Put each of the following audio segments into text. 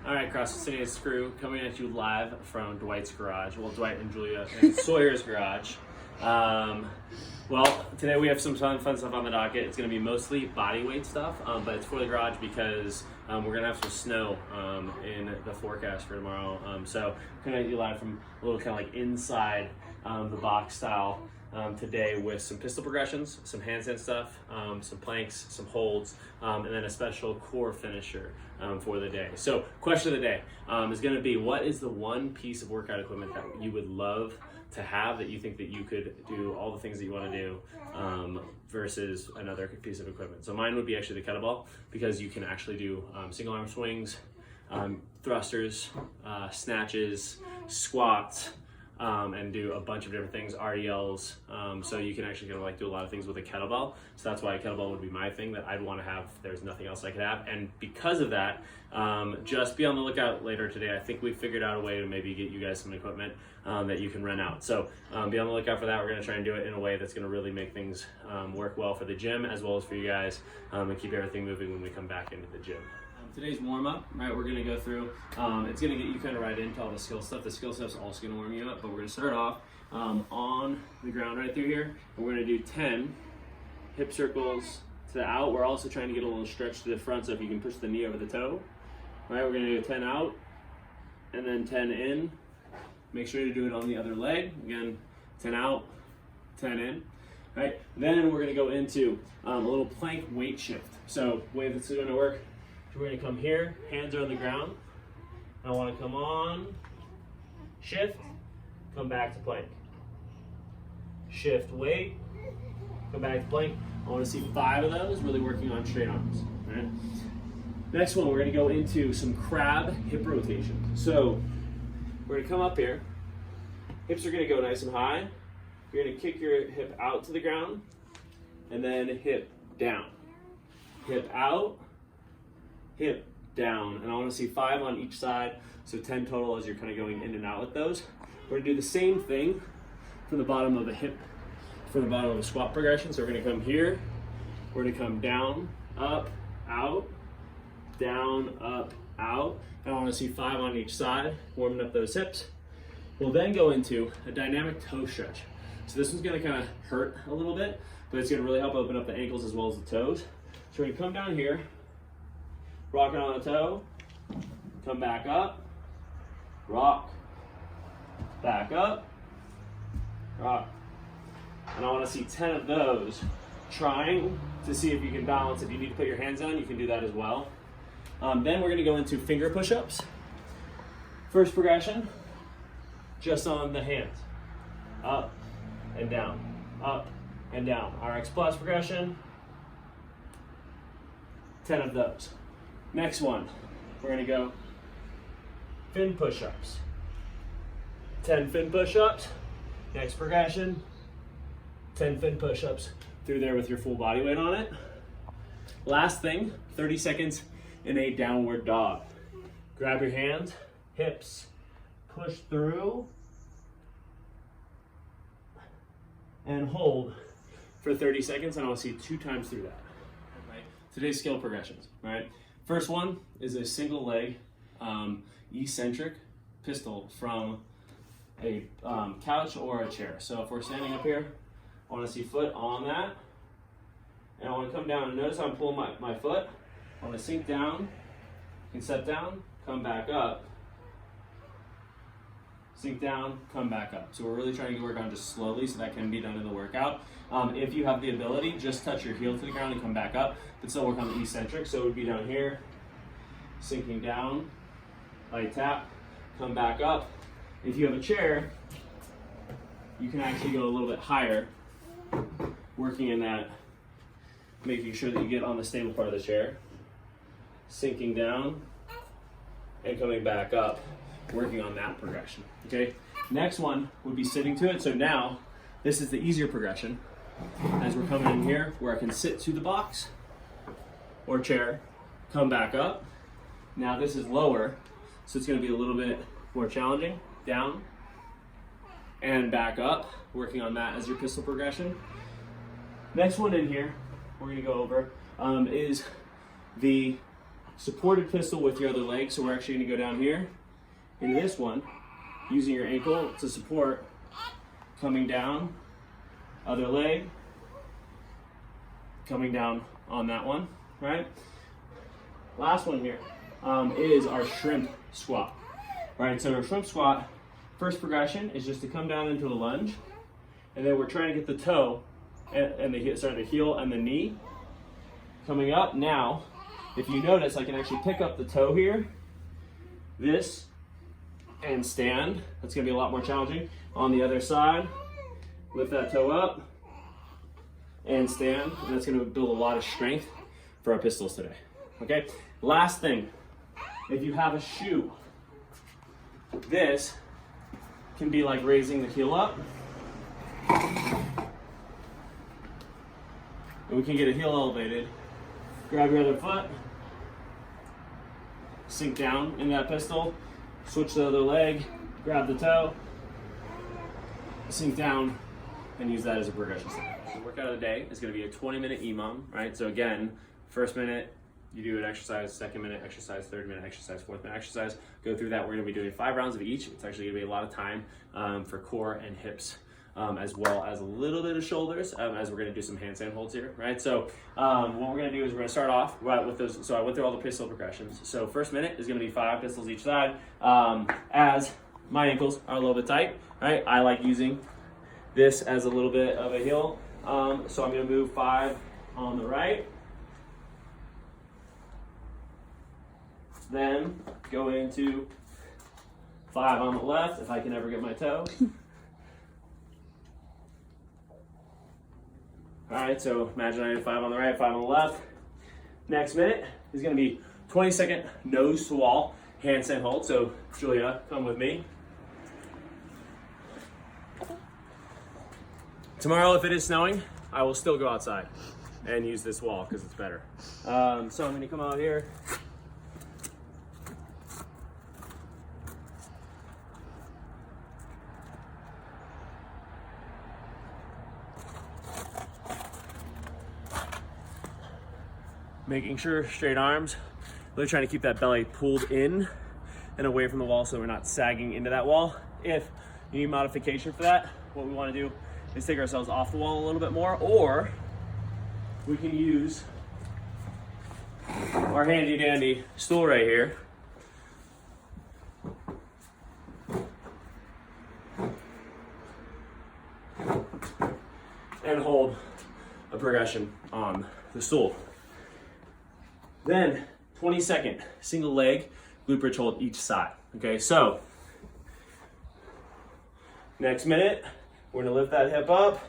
All right, CrossFit Sanitas crew, coming at you live from Dwight's garage. Well, Dwight and Julia and Sawyer's garage. Well, today we have some fun stuff on the docket. It's going to be mostly body weight stuff, but it's for the garage because we're going to have some snow in the forecast for tomorrow. So coming at you live from a little kind of like inside the box style today with some pistol progressions, some handstand stuff, some planks, some holds, and then a special core finisher for the day. So question of the day is going to be, what is the one piece of workout equipment that you would love to have that you think that you could do all the things that you want to do versus another piece of equipment? So mine would be actually the kettlebell, because you can actually do single arm swings, thrusters, snatches, squats, and do a bunch of different things, RDLs. So you can actually kind of like do a lot of things with a kettlebell. So that's why a kettlebell would be my thing that I'd want to have. There's nothing else I could have. And because of that, just be on the lookout later today. I think we've figured out a way to maybe get you guys some equipment that you can rent out. So be on the lookout for that. We're going to try and do it in a way that's going to really make things work well for the gym as well as for you guys, and keep everything moving when we come back into the gym. Today's warm-up, right, we're going to go through, it's going to get you kind of right into all the skill stuff. The skill stuff's also going to warm you up, but we're going to start off on the ground right through here. And we're going to do 10 hip circles to the out. We're also trying to get a little stretch to the front, so if you can push the knee over the toe. All right, we're going to do 10 out, and then 10 in. Make sure to do it on the other leg. Again, 10 out, 10 in. All right, then we're going to go into a little plank weight shift. So the way this is going to work, we're going to come here, hands are on the ground. I want to come on, shift, come back to plank. Shift, weight, come back to plank. I want to see 5 of those, really working on straight arms. All right? Next one, we're going to go into some crab hip rotation. So we're going to come up here. Hips are going to go nice and high. You're going to kick your hip out to the ground, and then hip down. Hip out, hip down, and I want to see 5 on each side, so 10 total as you're kind of going in and out with those. We're going to do the same thing from the bottom of a hip, from the bottom of a squat progression. So we're going to come here, we're going to come down, up, out, down, up, out, and I want to see 5 on each side, warming up those hips. We'll then go into a dynamic toe stretch. So this one's going to kind of hurt a little bit, but it's going to really help open up the ankles as well as the toes. So we're going to come down here, rocking on a toe, come back up, rock, back up, rock. And I want to see 10 of those, trying to see if you can balance. If you need to put your hands down, you can do that as well. Then we're going to go into finger push-ups. First progression, just on the hands, up and down, up and down. RX plus progression, 10 of those. Next one, we're going to go fin push-ups. 10 fin push-ups. Next progression, 10 fin push-ups through there with your full body weight on it. Last thing, 30 seconds in a downward dog. Grab your hands, hips, push through, and hold for 30 seconds, and I'll see 2 times through that. Right. Today's skill progressions, right? First one is a single leg eccentric pistol from a couch or a chair. So if we're standing up here, I want to see foot on that, and I want to come down and notice how I'm pulling my foot. I want to sink down, can step down, come back up, sink down, come back up. So we're really trying to work on just slowly, so that can be done in the workout. If you have the ability, just touch your heel to the ground and come back up, but still work on the eccentric. So it would be down here, sinking down, light tap, come back up. If you have a chair, you can actually go a little bit higher, working in that, making sure that you get on the stable part of the chair, sinking down, and coming back up, working on that progression, okay? Next one would be sitting to it. So now, this is the easier progression. As we're coming in here, where I can sit to the box or chair, come back up. Now this is lower, so it's gonna be a little bit more challenging. Down and back up, working on that as your pistol progression. Next one in here, we're gonna go over, is the supported pistol with your other leg. So we're actually gonna go down here into this one, using your ankle to support, coming down, other leg, coming down on that one, right? Last one here is our shrimp squat. Right, so our shrimp squat, first progression is just to come down into a lunge, and then we're trying to get the toe and the heel and the knee coming up. Now, if you notice, I can actually pick up the toe here, this, and stand. That's gonna be a lot more challenging. On the other side, lift that toe up and stand, and that's gonna build a lot of strength for our pistols today, okay? Last thing, if you have a shoe, this can be like raising the heel up. And we can get a heel elevated. Grab your other foot, sink down in that pistol, switch the other leg, grab the toe, sink down, and use that as a progression step. The workout of the day is going to be a 20-minute EMOM, right? So again, first minute, you do an exercise, second minute exercise, third minute exercise, fourth minute exercise. Go through that. We're going to be doing 5 rounds of each. It's actually going to be a lot of time for core and hips, as well as a little bit of shoulders, as we're going to do some handstand holds here, right? So what we're going to do is we're going to start off with those. So I went through all the pistol progressions. So first minute is going to be 5 pistols each side. As my ankles are a little bit tight, right? I like using this as a little bit of a heel. So I'm going to move 5 on the right. Then go into 5 on the left, if I can ever get my toe. All right, so imagine I did 5 on the right, 5 on the left. Next minute is gonna be 20-second nose to wall handstand hold. So Julia, come with me. Tomorrow, if it is snowing, I will still go outside and use this wall because it's better. So I'm gonna come out here. Making sure straight arms, really trying to keep that belly pulled in and away from the wall so we're not sagging into that wall. If you need modification for that, what we want to do is take ourselves off the wall a little bit more, or we can use our handy dandy stool right here. And hold a progression on the stool. Then 20-second single leg glute bridge hold each side. Okay, so next minute, we're gonna lift that hip up.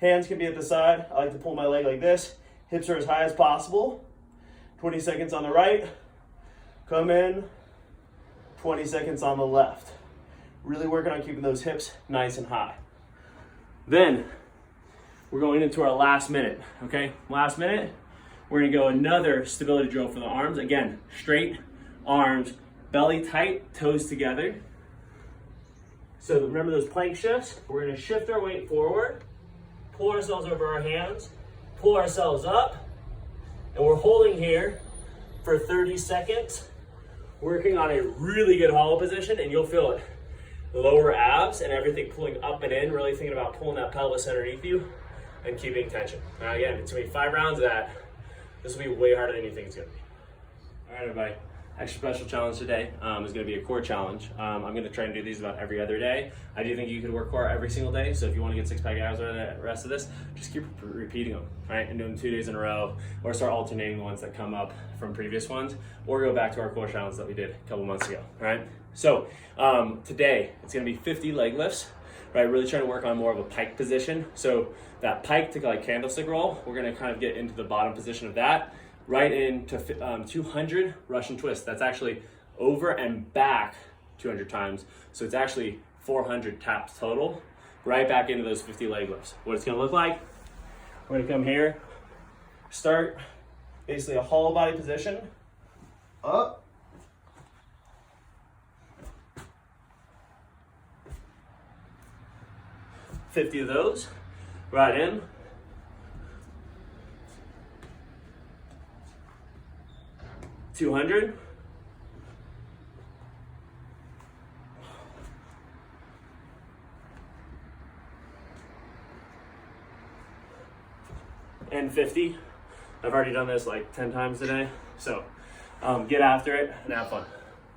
Hands can be at the side. I like to pull my leg like this. Hips are as high as possible. 20 seconds on the right. Come in. 20 seconds on the left. Really working on keeping those hips nice and high. Then we're going into our last minute, okay? Last minute, we're gonna go another stability drill for the arms. Again, straight arms, belly tight, toes together. So remember those plank shifts? We're gonna shift our weight forward, pull ourselves over our hands, pull ourselves up, and we're holding here for 30 seconds, working on a really good hollow position, and you'll feel it. Lower abs and everything pulling up and in, really thinking about pulling that pelvis underneath you and keeping tension. Now again, it's gonna be 5 rounds of that. This will be way harder than you think it's gonna be. All right, everybody. Extra special challenge today is gonna be a core challenge. I'm gonna try and do these about every other day. I do think you could work core every single day, so if you wanna get 6-pack abs or the rest of this, just keep repeating them, right? And do them 2 days in a row, or start alternating the ones that come up from previous ones, or go back to our core challenge that we did a couple months ago, right? So today, it's gonna be 50 leg lifts, right? Really trying to work on more of a pike position. So that pike to like candlestick roll, we're gonna kind of get into the bottom position of that, right into 200 Russian twist. That's actually over and back 200 times. So it's actually 400 taps total, right back into those 50 leg lifts. What it's gonna look like, we're gonna come here, start basically a hollow body position, up, 50 of those, right in. 200. And 50. I've already done this like 10 times today. So get after it and have fun.